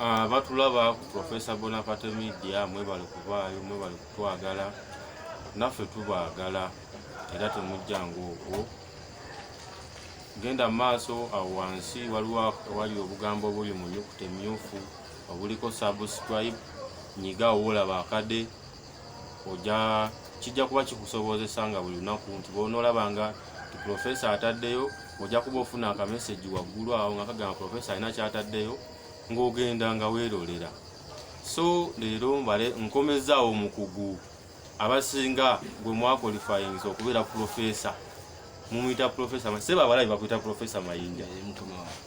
Batulaba Professor Bonaparte Media mwebale kuvaayo mwebale kutwagala naffe tubaagala era temujjangu okwo genda maaso awo wansi wali obugambo obuli mu nnyukuta emmyufu obuliko subscribe nyiga olaba akade ojja kijja kuba kikusobozesa nga buli lunaku nti bw'onoolabanga ti Professor ataddeyo ojja kuba ofuna akameseji waggulu awo nga kagamba Professor alina kyataddeyo ng'ogenda nga weerolera. So leero nkomezaawo omukugu abasinga gwe mwakwalifyinga okubeera Professor mumuyita Professor seba abalabi bakuyita Professor Mayinja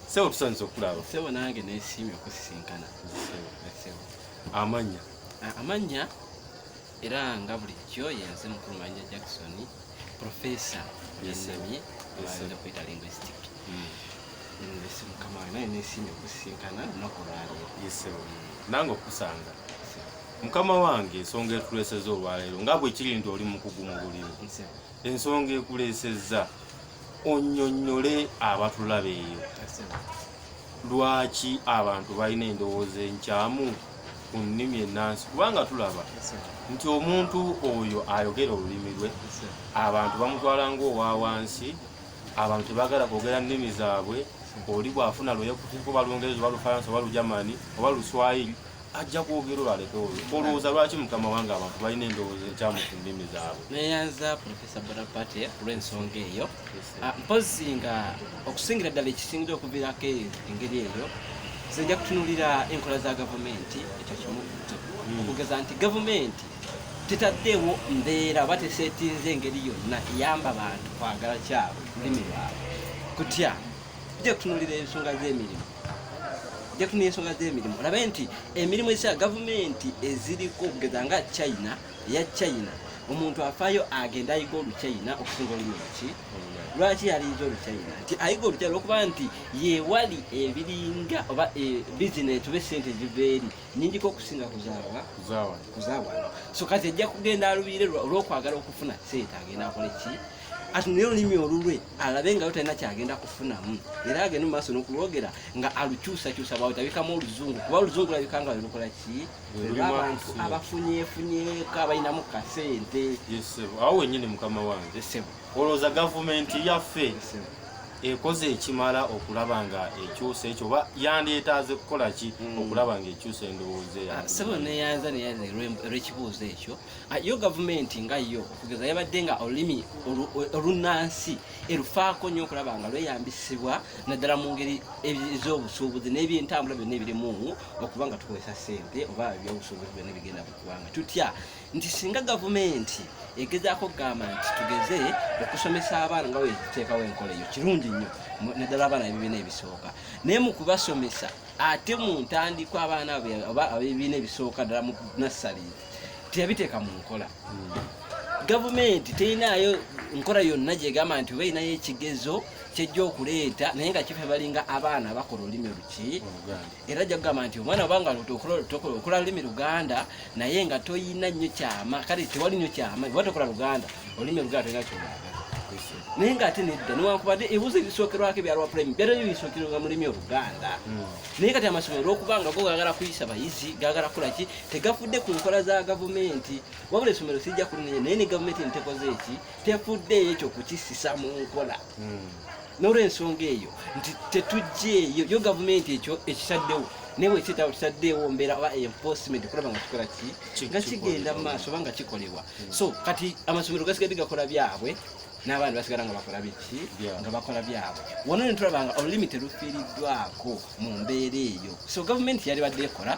sebo tusanyusa okulaba sebo nange neesiimye okusisinkana amanya era nga bulijjo yenze mukulu Mayinja Jackson Professor yenamye abaanza kweta linguistic university mukama naye neesiimye okusisinkana olunaku olwaleero nange okusanga mukama wange ensonga etuleeseza olwaleero nga bwe kiri nti oli mukugu mu bulimi ensonga ekuleesezza onnyonnyole abatulaba eyo lwaki abantu balina endowooza enkyamu ku nnimi ennansi kubanga tulaba nti omuntu oyo ayogera olulimi lwe abantu bamutwala ng'owa wansi abantu tebaagala kwogera nnimi zaabwe oli bw'afuna lweyekutiko balungereza oba lufalansa oba lujamani oba luswayiri ajja kwogera olwaleka oyo olowooza lwaki mukama wange abantu balina endowooza enkyamu ku nnimi zaabwe neyanza Professor Bonaparte olw'ensonga eyo mpozi nga okusingira ddala ekisingira okuviirako engeri eyo zijja kutunulira enkola za gavumenti ekyo kimu okugeza nti gavumenti tetaddeewo mbeera oba teseetinze engeri yonna eyamba abantu kwagala kyabwe lulimi lwabwe kutya ijja kutunulira ensonga z'emirimu olabe nti emirimu ezisa gavumenti eziriko okugeza nga China omuntu afaayo agenda ayiga Oluchina okusinga olulimi luki lwaki yaliyiza Oluchina nti ayiga Oluchina olwokuba nti yewali ebiringa oba bizinesi oba esente ziva eri nnyingiko okusinga kuzaawano so kati ajja kugenda alubiire olw'okwagala okufuna sente agenda akola ki atunire olulimi olulwe alabe nga talina kyagenda kufunamu era agenda mu maaso n'okulwogera nga alukyusakyusa bwawetabikamu oluzungu kuba oluzungu labika nga lukola ki abantu abafunyeefunyeeko abalinamu kasente awo wennyini mukama wange olowooza gavumenti yaffe ekoze ekimala okulaba nga ekyusa ekyo oba yandyetaaze kukola ki okulaba nga ekyusa endowooza sebo neyanza olw'ekibuuzo ekyo yo gavumenti nga yo okugeza yabadde nga olulimi olunnansi erufaako nnyo okulaba nga lweyambisibwa naddala mu ngeri ez'obusuubuzi n'ebyentambula byonna ebirimu okuba nga tukozesa ssente oba ebyobusuubuzi byonna bigenda kubanga tutya nti singa gavumenti egezaako okugamba nti tugeze okusomesa abaana nga weekiteekawo enkola eyo kirungi nnyo naddala abaana ebibiina ebisooka naye mu kubasomesa ate mu ntandikwa abaana oba ebibiina ebisooka ddala mu nassali teyabiteeka mu nkola gavumenti terinayo nkola yonna gyegamba nti oba erinayo ekigezo kyejja okuleeta naye nga kife balinga abaana bakola olulimi luki era ajja kugamba nti omwana obanga okola lulimi Luganda naye nga toyina nnyo kyama kale tewali nnyo kyama oba tokola Luganda olulimi Luganda tolina kyolwagala naye nga ate nedda newankubadde ebibuuzo ebisookerwako ebyalwa prime byali bisookerwa mu lulimi Oluganda naye kati amasomero olw'okubanga go gaagala kuyisa bayizi gaagala kukola ki tegafudde ku nkola za gavumenti wabula essomero sijja kulinnya naye ne gavumenti ntekoze eki tefuddeeyo ekyo kukisisa mu nkola n'olw'ensonga eyo nti tetujjeeyo yo gavumenti ekyo ekitaddewo naye bwekitabo kitaddeewo mbeera oba enforcement okulaba nga kikola ki nga kigenda mu maaso oba nga kikolebwa so kati amasomero gasigadde gakola byabwe n'abaana basigala nga bakola biki nga bakola byabwe wano ne tulaba nga olulimi terufiiriddwako mu mbeera eyo so gavumenti yali badde ekola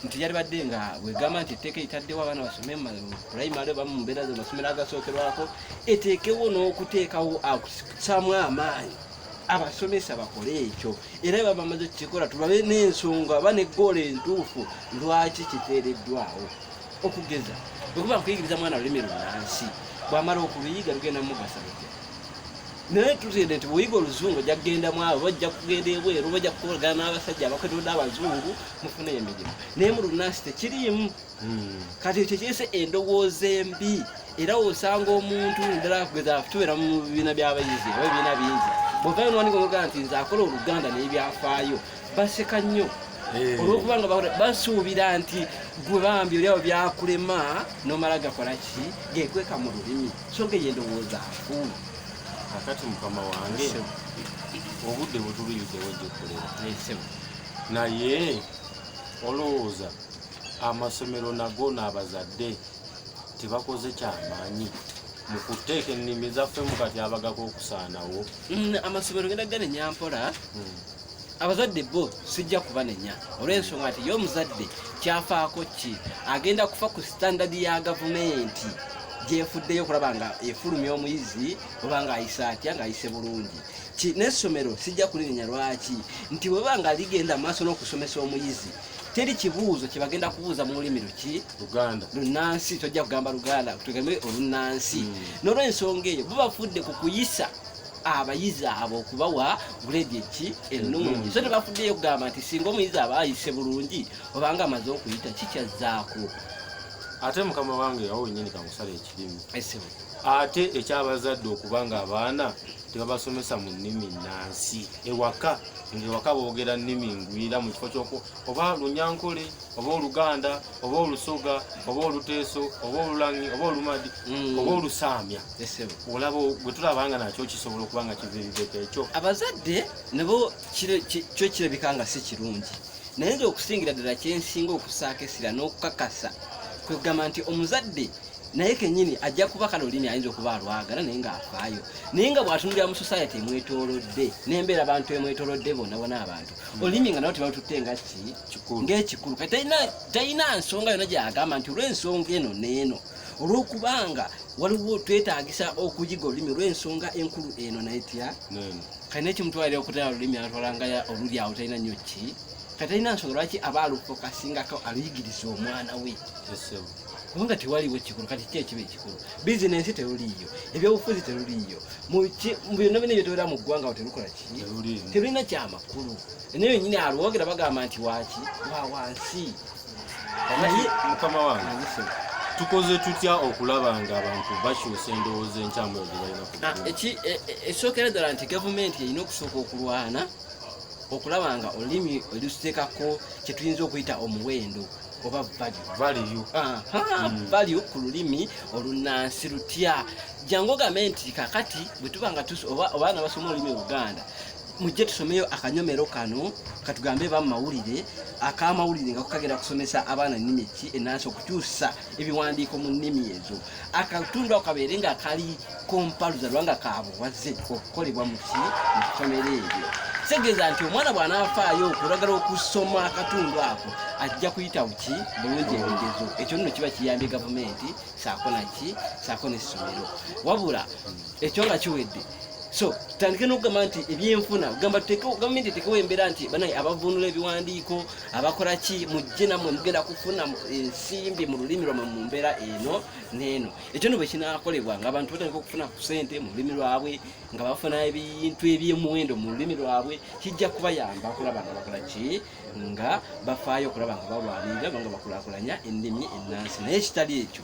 nti yali badde nga bwegamba nti etteeka etaddewo abaana basome mu primary oba mu mbeera amasomero agasookerwako eteekewo n'okuteekawo akusamu amaanyi abasomesa bakole ekyo era baba bamaze okukikola tulabe n'ensonga oba neggoolo entuufu lwaki kiteereddwawo okugeza okuba nkuyigiriza mwana lulimi lunnansi bw'amala okuluyiga lugenda mugasa lutya naye tuzende nti bw'oyiga oluzungu ojja kugendamu abo bajja kugenda ebweru bajja kukolagana n'abasajja abakwetolodde abazungu mufune emirimu naye mu lunnansi tekiriimu kati ekyo kireese endowooza embi era osanga omuntu ddala kugeza tubeera mu bibiina by'abayizi oba ebibiina bingi bw'ovaayo n'owanika omugamba nti nze akola Oluganda n'ebyafaayo baseka nnyo olwokubanga basuubira nti gwe bambi olyawo byakulema nomala gakola ki gekweka mu lulimi so nga yendowooza afu akati mukama wange obudde bwetuliyidde wejjekulera naye olowooza amasomero nago n'abazadde tebakoze kyamaanyi mu kuteeka ennimi zaffe mu kati abagako okusaanawo amasomero genda ganenya mpola abazadde bo sijja kubanenya olw'ensonga nti ye omuzadde kyafaako ki agenda kufa ku standadi ya gavumenti gyefuddeyo okulaba nga efulumya omuyizi oba nga ayise atya ng'ayise bulungi n'essomero sijja kulinenya lwaki nti bweba nga ligenda maaso n'okusomesa omuyizi teri kibuuzo kyebagenda kubuuza mu lulimi luki lunansi tojja kugamba luganda tugambe olunansi n'olw'ensonga eyo bo bafudde ku kuyisa abayizi abo okubawa grade eki ennungi so tebafuddeyo kugamba nti singa omuyizi aba ayise bulungi obanga amaze okuyita kikyazzaako ate mukama wange yawo wenyini kamusala ekirimu ate ekyabazadde okubanga abaana tebabasomesa mu nnimi nnansi ewaka ng'ewaka boogera nnimi ngwira mu kifo kyoko oba lunyankole oba oluganda oba olusoga oba oluteeso oba olulangi oba olumadi oba olusaamya olaba bwe tulabanga nakyo kisobola okuba nga kiviiribeko ekyo abazadde nabo kyo kirabika nga si kirungi naye nze okusingira ddala kyensinga okusaako essira n'okukakasa kwe kugamba nti omuzadde naye kenyini ajja kuba kale olulimi ayinza okuba alwagala naye ng'afaayo naye nga bw'atunulira mu society emwetoolodde n'embeera abantu emwetoolodde bonna abantu olulimi nga nabo tebatutte nga ng'ekikulu kati talina nsonga yonna gyagamba nti olw'ensonga eno n'eno olw'okubanga waliwo twetaagisa okuyiga olulimi olw'ensonga enkulu eno nayetya kati nekimutwalira okutala olulimi atwalanga oluli awo talina nnyo ki kati talina nsonga lwaki aba alufokasingako aluyigiriza omwana we kubanga tewaliwo ekikulu kati ki ekiba ekikulu bizinensi teruliiyo ebyobufuzi teruliiyo mu byonna byonna byetolera mu ggwanga awo terukola ki terulina kyamakulu naye yenyini alwogera bagamba nti waki wa wansi naye mukama wange tukoze tutya okulaba nga abantu bakyusa endowooza enkyamu gye balina esookera ddala nti gavumenti erina okusooka okulwana okulaba nga olulimi oluteekako kye tuyinza okuyita omuwendo oba value ku lulimi olunansi lutya jangu ogambe nti kakati bwe tuba nga obaana basoma olulimi oluganda mujje tusomeyo akanyomero kano katugambe bamawulire akamawulire nga kukagenda kusomesa abaana nnimi ki ennansi okukyusa ebiwandiiko mu nnimi ezo akatundu ako kabeere nga kali kompaluza lwanga kabuwaze okukolebwa mu ssomero eryo kitegeeza nti omwana bw'anaafaayo okulagala okusoma akatundu ako ajja kuyita buki bulungi ebigezo ekyo nno kiba kiyambye gavumenti saako naki saako n'essomero wabula ekyo nga kiwedde so tutandike n'okugamba nti ebyenfuna gamba gavumenti etekewo embeera nti banaye abavunula ebiwandiiko abakola ki mujje nammwe mugenda kufuna ensimbi mu lulimi lwammwe mu mbeera eno n'eno ekyo nno bwe kinaakolebwa nga abantu batandika okufuna ku ssente mu lulimi lwabwe nga bafuna ebintu eby'omuwendo mu lulimi lwabwe kijja kubayamba okulaba nga bakola ki nga bafaayo okulaba nga balwanirira nga bakulaakulanya ennimi ennansi naye ekitali ekyo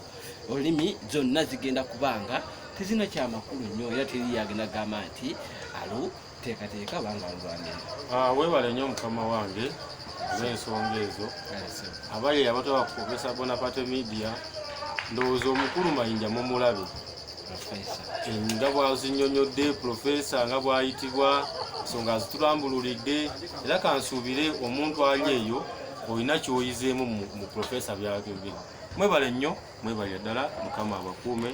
olulimi zonna zigenda kubanga tezina kyamakulu nnyo era teri agenda gamba nti aluteekateeka banga alwanirira weebale nnyo mukama wange olw'ensonga ezo abali abataba ku Professor Bonaparte Media ndowooza omukulu mayinja mumulabe nga bwazinnyonnyodde profesa nga bwayitibwa ensonga zitulambululidde era kansuubire omuntu ali eyo olina kyoyizeemu mu profesa byabyo bibiri mwebale nnyo mwebalya ddala mukama abakuume.